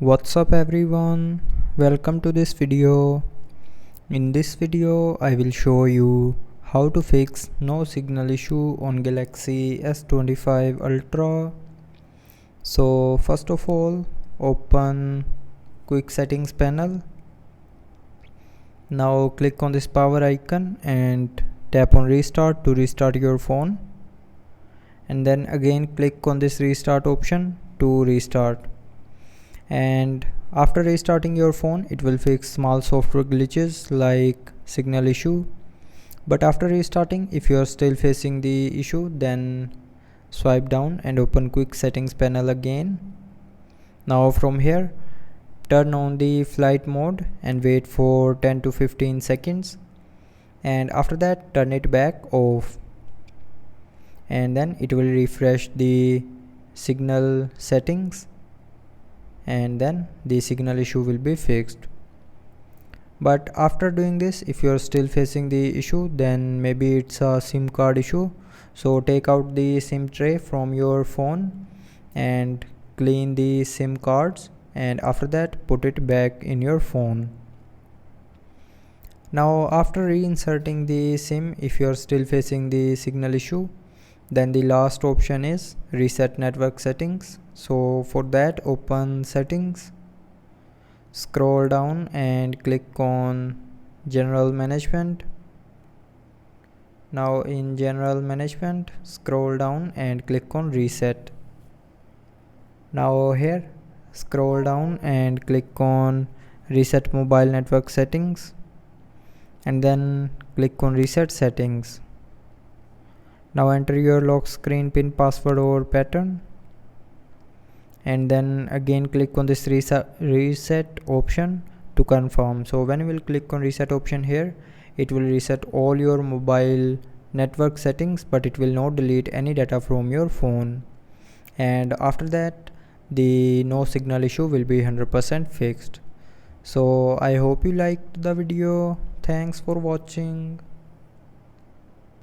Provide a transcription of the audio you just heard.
What's up everyone, welcome to this video. In this video I will show you how to fix no signal issue on Galaxy S25 Ultra. So first of all, open quick settings panel. Now click on this power icon and tap on restart to restart your phone, and then again click on this restart option to restart. And after restarting your phone, it will fix small software glitches like signal issue. But after restarting, if you are still facing the issue, then swipe down and open quick settings panel again. Now from here, turn on the flight mode and wait for 10 to 15 seconds, and after that turn it back off, and then it will refresh the signal settings, and then the signal issue will be fixed. But after doing this, if you are still facing the issue, then maybe it's a SIM card issue. So take out the SIM tray from your phone and clean the SIM cards, and after that put it back in your phone. Now after reinserting the SIM, if you are still facing the signal issue, then the last option is reset network settings. So for that, open settings, scroll down and click on general management. Now in general management, scroll down and click on reset. Now here, scroll down and click on reset mobile network settings, and then click on reset settings. Now enter your lock screen pin, password or pattern, and then again click on this reset option to confirm. So when you will click on reset option here, it will reset all your mobile network settings, but it will not delete any data from your phone. And after that, the no signal issue will be 100% fixed. So I hope you liked the video. Thanks for watching.